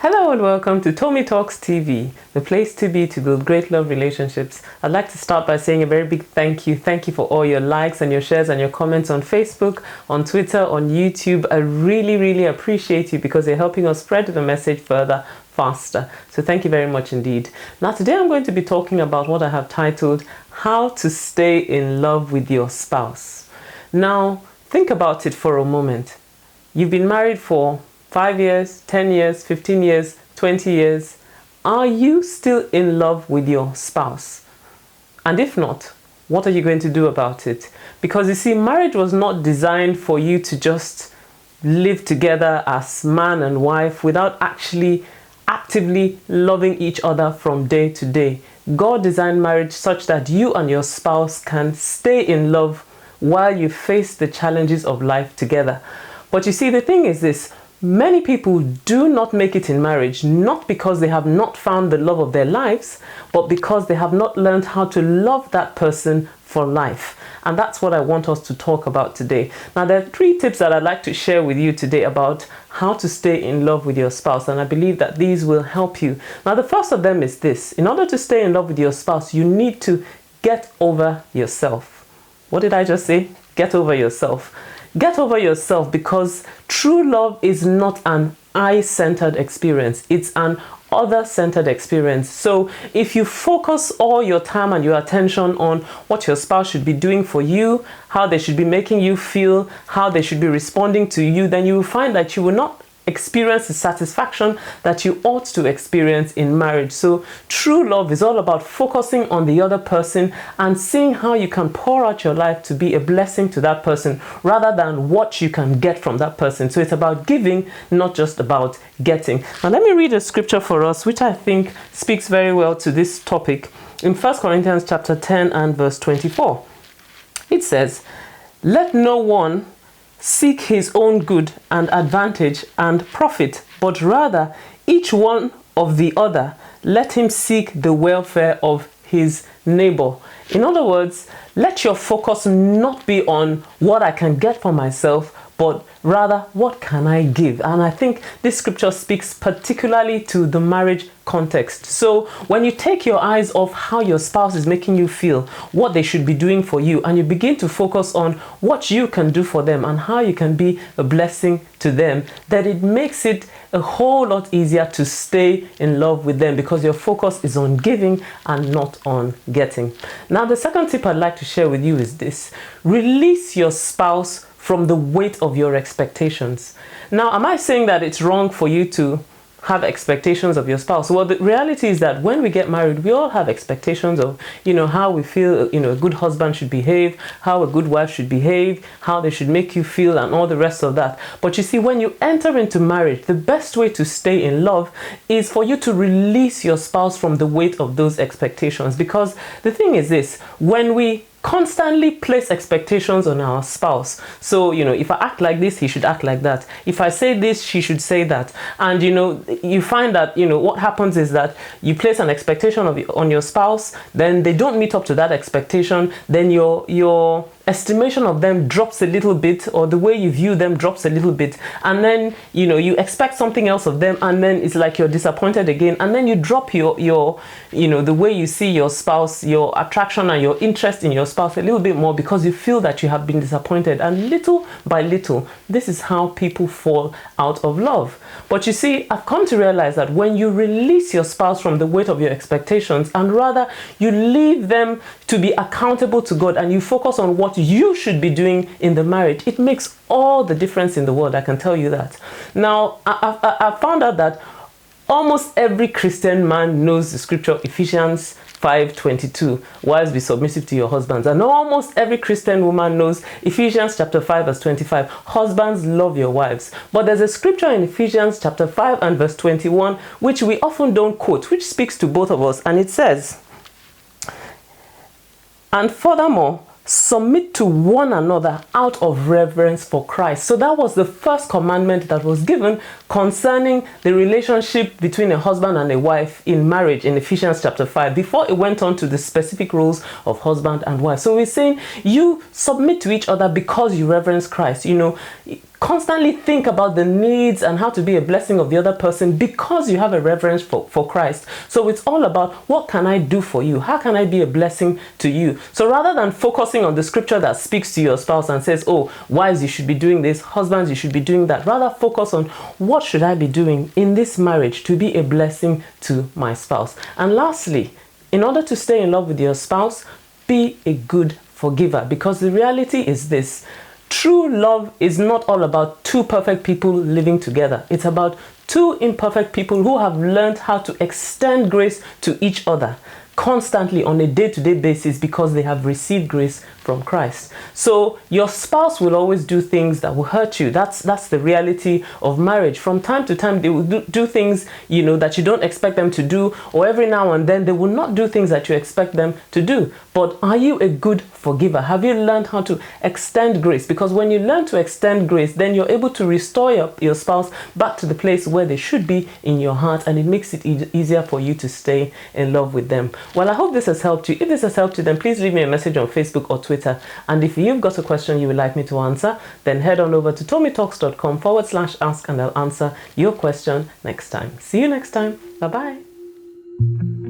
Hello and welcome to Tommy Talks TV, the place to be to build great love relationships. I'd like to start by saying a very big thank you. Thank you for all your likes and your shares and your comments on Facebook, on Twitter, on YouTube. I really appreciate you because you're helping us spread the message further, faster. So thank you very much indeed. Now today I'm going to be talking about what I have titled, How to Stay in Love with Your Spouse. Now think about it for a moment. You've been married for 5 years, 10 years, 15 years, 20 years. Are you still in love with your spouse? And if not, what are you going to do about it? Because you see, marriage was not designed for you to just live together as man and wife without actually actively loving each other from day to day. God designed marriage such that you and your spouse can stay in love while you face the challenges of life together. But you see, the thing is this. Many people do not make it in marriage, not because they have not found the love of their lives, but because they have not learned how to love that person for life. And that's what I want us to talk about today. Now, there are 3 tips that I'd like to share with you today about how to stay in love with your spouse. And I believe that these will help you. Now, the first of them is this. In order to stay in love with your spouse, you need to get over yourself. What did I just say? Get over yourself. Get over yourself, because true love is not an I-centered experience. It's an other-centered experience. So if you focus all your time and your attention on what your spouse should be doing for you, how they should be making you feel, how they should be responding to you, then you will find that you will not experience the satisfaction that you ought to experience in marriage. So true love is all about focusing on the other person and seeing how you can pour out your life to be a blessing to that person rather than what you can get from that person. So it's about giving, not just about getting. Now let me read a scripture for us which I think speaks very well to this topic. In 1 Corinthians chapter 10 and verse 24, it says, "Let no one seek his own good and advantage and profit, but rather each one of the other, let him seek the welfare of his neighbor." In other words, let your focus not be on what I can get for myself, but rather what can I give. And I think this scripture speaks particularly to the marriage context. So when you take your eyes off how your spouse is making you feel, what they should be doing for you, and you begin to focus on what you can do for them and how you can be a blessing to them, then it makes it a whole lot easier to stay in love with them, because your focus is on giving and not on getting. Now, the second tip I'd like to share with you is this. Release your spouse from the weight of your expectations. Now, am I saying that it's wrong for you to have expectations of your spouse? Well, the reality is that when we get married, we all have expectations of, how we feel, a good husband should behave, how a good wife should behave, how they should make you feel, and all the rest of that. But you see, when you enter into marriage, the best way to stay in love is for you to release your spouse from the weight of those expectations. Because the thing is this, when we constantly place expectations on our spouse. So, if I act like this, he should act like that. If I say this, she should say that. And, you find that, what happens is that you place an expectation on your spouse, then they don't meet up to that expectation, then your estimation of them drops a little bit, or the way you view them drops a little bit, and then you expect something else of them, and then it's like you're disappointed again, and then you drop your the way you see your spouse, your attraction and your interest in your spouse a little bit more, because you feel that you have been disappointed. And little by little, this is how people fall out of love. But you see, I've come to realize that when you release your spouse from the weight of your expectations, and rather you leave them to be accountable to God, and you focus on what you should be doing in the marriage, it makes all the difference in the world. I can tell you that. Now, I found out that almost every Christian man knows the scripture Ephesians 5:22, wives be submissive to your husbands. And almost every Christian woman knows Ephesians chapter 5 verse 25, husbands love your wives. But there's a scripture in Ephesians chapter 5 and verse 21 which we often don't quote, which speaks to both of us, and it says, "And furthermore, submit to one another out of reverence for Christ." So that was the first commandment that was given concerning the relationship between a husband and a wife in marriage in Ephesians chapter 5, before it went on to the specific roles of husband and wife. So we're saying you submit to each other because you reverence Christ. constantly think about the needs and how to be a blessing of the other person because you have a reverence for Christ. So it's all about, what can I do for you? How can I be a blessing to you? So rather than focusing on the scripture that speaks to your spouse and says, oh, wives, you should be doing this, husbands, you should be doing that, rather focus on, what should I be doing in this marriage to be a blessing to my spouse? And lastly, in order to stay in love with your spouse, be a good forgiver, because the reality is this: true love is not all about two perfect people living together. It's about two imperfect people who have learned how to extend grace to each other constantly on a day-to-day basis because they have received grace from Christ. So your spouse will always do things that will hurt you. That's the reality of marriage. From time to time, they will do things, that you don't expect them to do, or every now and then they will not do things that you expect them to do. But are you a good forgiver? Have you learned how to extend grace? Because when you learn to extend grace, then you're able to restore your spouse back to the place where they should be in your heart, and it makes it easier for you to stay in love with them. Well, I hope this has helped you. If this has helped you, then please leave me a message on Facebook or Twitter. And if you've got a question you would like me to answer, then head on over to tommytalks.com/ask, and I'll answer your question next time. See you next time. Bye-bye.